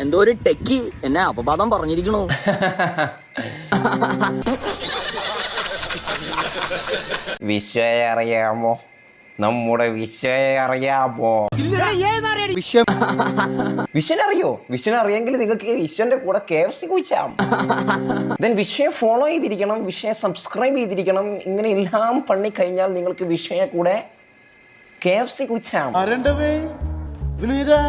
എന്തോ ഒരു ടെക്കി എന്നെ അപവാദം പറഞ്ഞിരിക്കണു. വിശ്വയെ അറിയാമോ? നമ്മുടെ വിശ്വയെ അറിയാമോ? വിശ്വനറിയോ? വിശ്വനറിയെങ്കിൽ നിങ്ങൾക്ക് വിശ്വന്റെ കൂടെ KFC കുഴിച്ചാം. വിശ്വയെ ഫോളോ ചെയ്തിരിക്കണം, വിശ്വയെ സബ്സ്ക്രൈബ് ചെയ്തിരിക്കണം. ഇങ്ങനെ എല്ലാം പണി കഴിഞ്ഞാൽ നിങ്ങൾക്ക് വിശ്വയെ കൂടെ KFC കുഴിച്ചാം.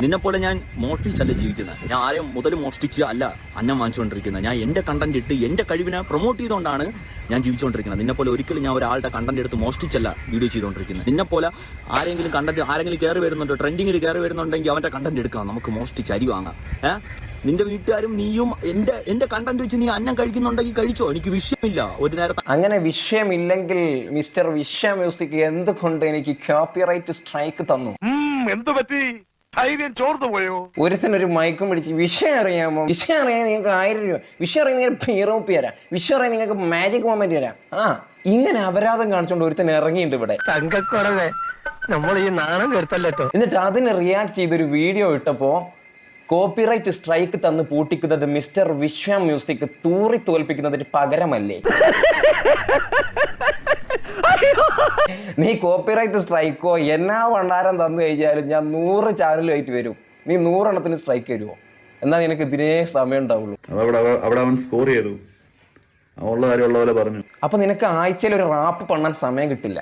നിന്നെ പോലെ ഞാൻ മോഷ്ടിച്ചല്ല ജീവിക്കുന്നത്. ഞാൻ ആരെയും മുതൽ മോഷ്ടിച്ച് അല്ല അന്നം വാങ്ങിച്ചുകൊണ്ടിരിക്കുന്നത്. ഞാൻ എന്റെ കണ്ടന്റ് ഇട്ട് എന്റെ കഴിവിനെ പ്രൊമോട്ട് ചെയ്തുകൊണ്ടാണ് ഞാൻ ജീവിച്ചുകൊണ്ടിരിക്കുന്നത്. നിന്നെ പോലെ ഒരിക്കലും ഞാൻ ഒരാളുടെ കണ്ടന്റ് എടുത്ത് മോഷ്ടിച്ചല്ല വീഡിയോ ചെയ്തുകൊണ്ടിരിക്കുന്നത്. നിന്നെ പോലെ ആരെങ്കിലും കണ്ടന്റ് ആരെങ്കിലും കയറി വരുന്നുണ്ട്, ട്രെൻഡിങ്ങിൽ കയറി വരുന്നുണ്ടെങ്കിൽ അവന്റെ കണ്ടന്റ് എടുക്കാം, നമുക്ക് മോഷ്ടിച്ച് അരി വാങ്ങാം. നിന്റെ വീട്ടുകാരും നീയും എന്റെ കണ്ടന്റ് വെച്ച് നീ അന്നം കഴിക്കുന്നുണ്ടെങ്കിൽ കഴിച്ചോ, എനിക്ക് വിഷയമില്ല. ഒരു നേരത്തെ അങ്ങനെ വിഷയമില്ലെങ്കിൽ മിസ്റ്റർ വിശ്വ മ്യൂസിക് എന്തുകൊണ്ട് എനിക്ക് കോപ്പിറൈറ്റ് സ്ട്രൈക്ക് തന്നു? എന്തു പറ്റി? ചോർന്നു പോയോ? ഒരുത്തനൊരു മയക്കും പിടിച്ച് വിഷയം അറിയാമോ? വിഷയം അറിയാൻ നിങ്ങൾക്ക് 1000 രൂപ, വിഷയം അറിയാൻ നിങ്ങൾക്ക് യൂറോപ്പ് തരാം, വിഷയം അറിയാൻ നിങ്ങൾക്ക് മാജിക് മൊമെന്റ് തരാം. ഇങ്ങനെ അപരാധം കാണിച്ചുകൊണ്ട് ഒരുത്തൻ ഇറങ്ങിയിട്ടുണ്ട് ഇവിടെ. തങ്കക്കുറവേ, നമ്മൾ ഈ നാണം കെടുത്തല്ലോ. എന്നിട്ട് അതിന് റിയാക്ട് ചെയ്തൊരു വീഡിയോ ഇട്ടപ്പോ കോപ്പിറൈറ്റ് സ്ട്രൈക്ക് തന്ന് പൂട്ടിക്കുന്നത് മിസ്റ്റർ വിശ്വ മ്യൂസിക് തൂറി തോൽപ്പിക്കുന്നതിന് പകരമല്ലേ? നീ കോപ്പിറൈറ്റ് സ്ട്രൈക്കോ എന്നാ ഭണ്ഡാരം തന്നു കഴിഞ്ഞാലും ഞാൻ 100 ചാനലുമായിട്ട് വരും. നീ 100 എണ്ണത്തിന് സ്ട്രൈക്ക് തരുമോ? എന്നാൽ നിനക്ക് ഇതിനേ സമയം ഉണ്ടാവുള്ളൂ. അപ്പൊ നിനക്ക് ആഴ്ചയിൽ ഒരു റാപ്പ് പണ്ണാൻ സമയം കിട്ടില്ല.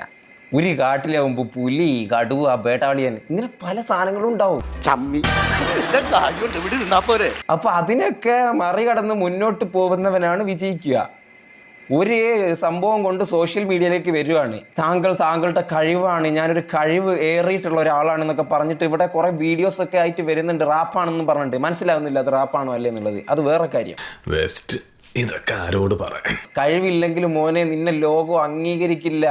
ഒരു കാട്ടിലാവുമ്പോ പുലി, കടുവ, വേട്ടാളിയൻ, ഇങ്ങനെ പല സാധനങ്ങളും ഉണ്ടാവും. അപ്പൊ അതിനൊക്കെ മറികടന്ന് മുന്നോട്ട് പോകുന്നവനാണ് വിജയിക്കുക. ഒരു സംഭവം കൊണ്ട് സോഷ്യൽ മീഡിയയിലേക്ക് വരികയാണ്, താങ്കളുടെ കഴിവാണ്, ഞാനൊരു കഴിവ് ഏറിയിട്ടുള്ള ഒരാളാണെന്നൊക്കെ പറഞ്ഞിട്ട് ഇവിടെ കുറെ വീഡിയോസ് ഒക്കെ ആയിട്ട് വരുന്നുണ്ട്. റാപ്പാണെന്ന് പറഞ്ഞിട്ട് മനസ്സിലാവുന്നില്ല അത് റാപ്പാണോ അല്ലേ എന്നുള്ളത്. അത് വേറെ കാര്യം. ഇതൊക്കെ ആരോട് പറയാൻ? കഴിവില്ലെങ്കിലും മോനെ നിന്നെ ലോകം അംഗീകരിക്കില്ല.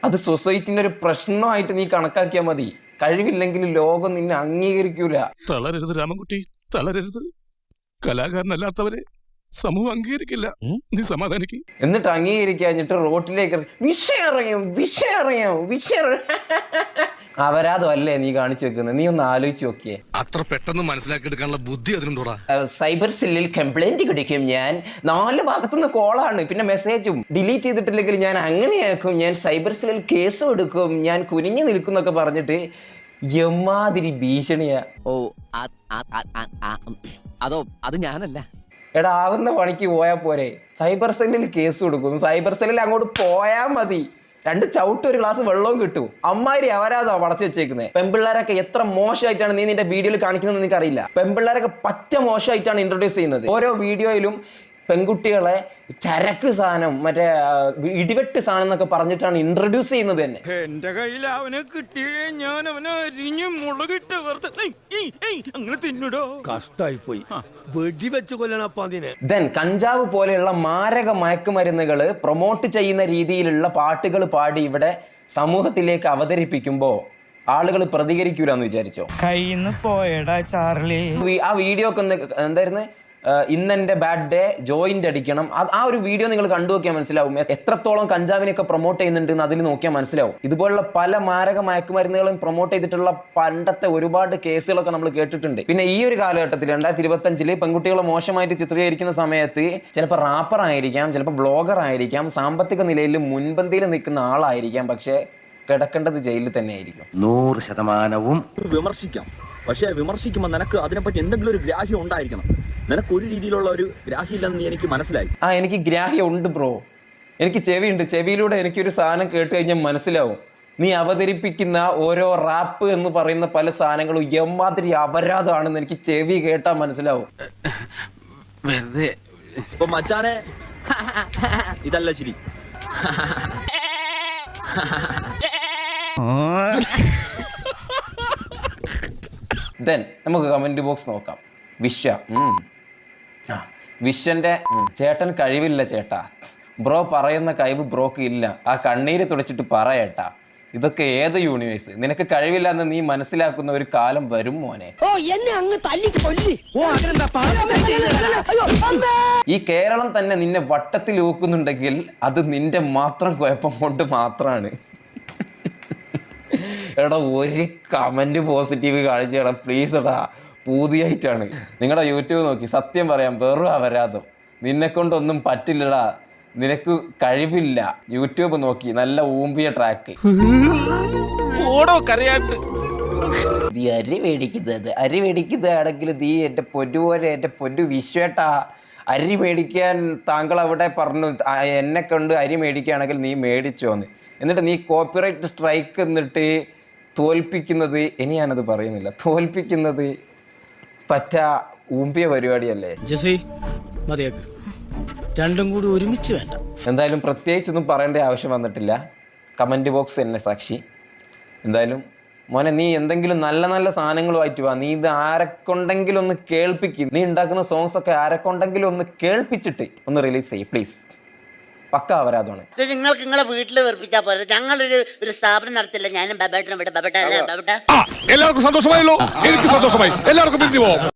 അത് സൊസൈറ്റിന്റെ ഒരു പ്രശ്നമായിട്ട് നീ കണക്കാക്കിയാൽ മതി. കഴിവില്ലെങ്കിൽ ലോകം നിന്നെ അംഗീകരിക്കൂല. തളരരുത് രാമൻകുട്ടി, തളരരുത്. കലാകാരനല്ലാത്തവരെ സമൂഹം അംഗീകരിക്കില്ല. നീ സമാധാനിക്ക്. എന്നിട്ട് അംഗീകരിക്കാഞ്ഞിട്ട് റോട്ടിലേക്ക് വിഷയം അപരാധം അല്ലേ നീ കാണിച്ചു വെക്കുന്നത്? നീ ഒന്ന് ആലോചിച്ച് നോക്കിയേ. അത്ര പെട്ടെന്ന് മനസ്സിലാക്കിയെടുക്കാനുള്ള ബുദ്ധി അതിനുണ്ടോടാ? സൈബർ സെല്ലിൽ കംപ്ലൈന്റ് കിടക്കും ഞാൻ. 4 ഭാഗത്തുനിന്ന് കോളാണ്, പിന്നെ മെസ്സേജും. ഡിലീറ്റ് ചെയ്തിട്ടില്ലെങ്കിൽ ഞാൻ അങ്ങനെയാക്കും, ഞാൻ സൈബർ സെല്ലിൽ കേസും എടുക്കും, ഞാൻ കുനിഞ്ഞു നിൽക്കും എന്നൊക്കെ പറഞ്ഞിട്ട് എമ്മാതിരി ഭീഷണിയാ. അതോ അത് ഞാനല്ല. എടാ, ആവുന്ന പണിക്ക് പോയാൽ പോരെ? സൈബർ സെല്ലിൽ കേസ് കൊടുക്കുന്നു. സൈബർ സെല്ലിൽ അങ്ങോട്ട് പോയാൽ മതി, 2 ചവിട്ട് 1 ഗ്ലാസ് വെള്ളവും കിട്ടും. അമ്മാതിരി അവരാധോ വളച്ചു വെച്ചേക്കുന്നത്. പെൺപിള്ളേരൊക്കെ എത്ര മോശമായിട്ടാണ് നീ നിന്റെ വീഡിയോയിൽ കാണിക്കുന്നത് നിനക്കറിയില്ല. പെൺപിള്ളേരൊക്കെ പറ്റ മോശമായിട്ടാണ് ഇൻട്രൊഡ്യൂസ് ചെയ്യുന്നത്. ഓരോ വീഡിയോയിലും പെൺകുട്ടികളെ ചരക്ക് സാധനം, മറ്റേ ഇടിവെട്ട് സാധനം എന്നൊക്കെ പറഞ്ഞിട്ടാണ് ഇൻട്രൊഡ്യൂസ് ചെയ്യുന്നത് തന്നെ. എന്റെ കയ്യിൽ അവനെ കിട്ടിയേ ഞാൻ അവനെ അരിഞ്ഞ് മുളകിട്ട് അങ്ങനെ തിന്നിടോ. കഷ്ടായി പോയി, വെടിവെച്ച് കൊല്ലണപ്പ അതിനെ. കഞ്ചാവ് പോലെയുള്ള മാരക മയക്കുമരുന്നുകൾ പ്രൊമോട്ട് ചെയ്യുന്ന രീതിയിലുള്ള പാട്ടുകൾ പാടി ഇവിടെ സമൂഹത്തിലേക്ക് അവതരിപ്പിക്കുമ്പോ ആളുകൾ പ്രതികരിക്കൂലെന്ന് വിചാരിച്ചോ? കയ്യിന്ന് പോയടാ ചാർലി. ആ വീഡിയോ ഒക്കെ എന്തായിരുന്നു? ഇന്നെന്റെ ബാഡ് ഡേ, ജോയിന്റ് അടിക്കണം. ആ ഒരു വീഡിയോ നിങ്ങൾ കണ്ടു നോക്കിയാൽ മനസ്സിലാവും എത്രത്തോളം കഞ്ചാവിനെയൊക്കെ പ്രൊമോട്ട് ചെയ്യുന്നുണ്ട് എന്ന്. അതിൽ നോക്കിയാൽ മനസ്സിലാവും. ഇതുപോലുള്ള പല മാരക മയക്കുമരുന്നുകളും പ്രൊമോട്ട് ചെയ്തിട്ടുള്ള പണ്ടത്തെ ഒരുപാട് കേസുകളൊക്കെ നമ്മൾ കേട്ടിട്ടുണ്ട്. പിന്നെ ഈ ഒരു കാലഘട്ടത്തിൽ 2025 പെൺകുട്ടികളെ മോശമായിട്ട് ചിത്രീകരിക്കുന്ന സമയത്ത് ചിലപ്പോൾ റാപ്പർ ആയിരിക്കാം, ചിലപ്പോൾ വ്ളോഗർ ആയിരിക്കാം, സാമ്പത്തിക നിലയിൽ മുൻപന്തിയിൽ നിൽക്കുന്ന ആളായിരിക്കാം, പക്ഷെ കിടക്കേണ്ടത് ജയിലിൽ തന്നെ ആയിരിക്കും. 100% വിമർശിക്കാം. പക്ഷെ വിമർശിക്കുമ്പോൾ നിനക്ക് അതിനെപ്പറ്റി എന്തെങ്കിലും ഒരു ഗ്രാഹ്യം ഉണ്ടായിരിക്കണം. നിനക്ക് ഒരു രീതിയിലുള്ള ഒരു ഗ്രാഹ്യമില്ലെന്ന് എനിക്ക് മനസ്സിലായി. എനിക്ക് ഗ്രാഹ്യം ഉണ്ട് ബ്രോ. എനിക്ക് ചെവിയുണ്ട്. ചെവിയിലൂടെ എനിക്കൊരു സാധനം കേട്ട് കഴിഞ്ഞാൽ മനസ്സിലാവും. നീ അവതരിപ്പിക്കുന്ന ഓരോ റാപ്പ് എന്ന് പറയുന്ന പല സാധനങ്ങളും എമ്മാതിരി അപരാധമാണെന്ന് എനിക്ക് ചെവി കേട്ടാൽ മനസ്സിലാവും. ഇപ്പൊ മച്ചാനെ ഇതല്ല ശരി. നമുക്ക് കമന്റ് ബോക്സ് നോക്കാം. വിശ്വന്റെ ചേട്ടൻ കഴിവില്ല ചേട്ടാ, ബ്രോ പറയുന്ന കഴിവ് ബ്രോക്ക് ഇല്ല, ആ കണ്ണീര് തുടച്ചിട്ട് പറയേട്ടാ. ഇതൊക്കെ ഏത് യൂണിവേഴ്സ്? നിനക്ക് കഴിവില്ല എന്ന് നീ മനസ്സിലാക്കുന്ന ഒരു കാലം വരും മോനെ. ഈ കേരളം തന്നെ നിന്നെ വട്ടത്തിൽ ഊക്കുന്നുണ്ടെങ്കിൽ അത് നിന്റെ മാത്രം കുഴപ്പം കൊണ്ട് മാത്രമാണ്. എടാ, ഒരു കമന്റ് പോസിറ്റീവ് കാണിച്ചേടാ പ്ലീസ്. എടാ, പൂതിയായിട്ടാണ്. നിങ്ങളുടെ യൂട്യൂബ് നോക്കി സത്യം പറയാം, വെറും അപരാധം. നിന്നെ കൊണ്ടൊന്നും പറ്റില്ലടാ, നിനക്ക് കഴിവില്ല. യൂട്യൂബ് നോക്കി നല്ല ഊമ്പിയ ട്രാക്ക്. നീ അരി മേടിക്കുന്നതാണെങ്കിൽ നീ എൻ്റെ പൊന്നുപോലെ, എൻ്റെ പൊന്നു വിശ്വേട്ടാ, അരി മേടിക്കാൻ താങ്കൾ അവിടെ പറഞ്ഞു എന്നെ കൊണ്ട് അരി മേടിക്കുകയാണെങ്കിൽ നീ മേടിച്ചോന്ന്. എന്നിട്ട് നീ കോപ്പിറൈറ്റ് സ്ട്രൈക്ക് എന്നിട്ട് തോൽപ്പിക്കുന്നത്, ഇനി ഞാനത് പറയുന്നില്ല, തോൽപ്പിക്കുന്നത് ഊമ്പിയ പരിപാടിയല്ലേ. ജസി മതിയാക്ക്, രണ്ടും കൂടി ഒരുമിച്ച് വേണ്ട. എന്തായാലും പ്രത്യേകിച്ചൊന്നും പറയേണ്ട ആവശ്യം വന്നിട്ടില്ല. കമൻറ്റ് ബോക്സ് എന്നെ സാക്ഷി. എന്തായാലും മോനെ, നീ എന്തെങ്കിലും നല്ല നല്ല സാധനങ്ങളുമായിട്ട് വാ. നീ ഇത് ആരെക്കൊണ്ടെങ്കിലും ഒന്ന് കേൾപ്പിക്കും. നീ ഉണ്ടാക്കുന്ന സോങ്സ് ഒക്കെ ആരെക്കൊണ്ടെങ്കിലും ഒന്ന് കേൾപ്പിച്ചിട്ട് ഒന്ന് റിലീസ് ചെയ്യും പ്ലീസ്. പക്ക അപരാധമാണ്. നിങ്ങൾക്ക് നിങ്ങളെ വീട്ടിൽ വെറുപ്പിച്ചാൽ പോലെ ഞങ്ങളൊരു സ്ഥാപനം നടത്തില്ല. ഞാനും ബബേട്ടനും ഇവിടെ ബബേട്ട എല്ലാവർക്കും സന്തോഷമായല്ലോ. എനിക്ക് സന്തോഷമായി. എല്ലാവർക്കും പിരിഞ്ഞു പോവാം.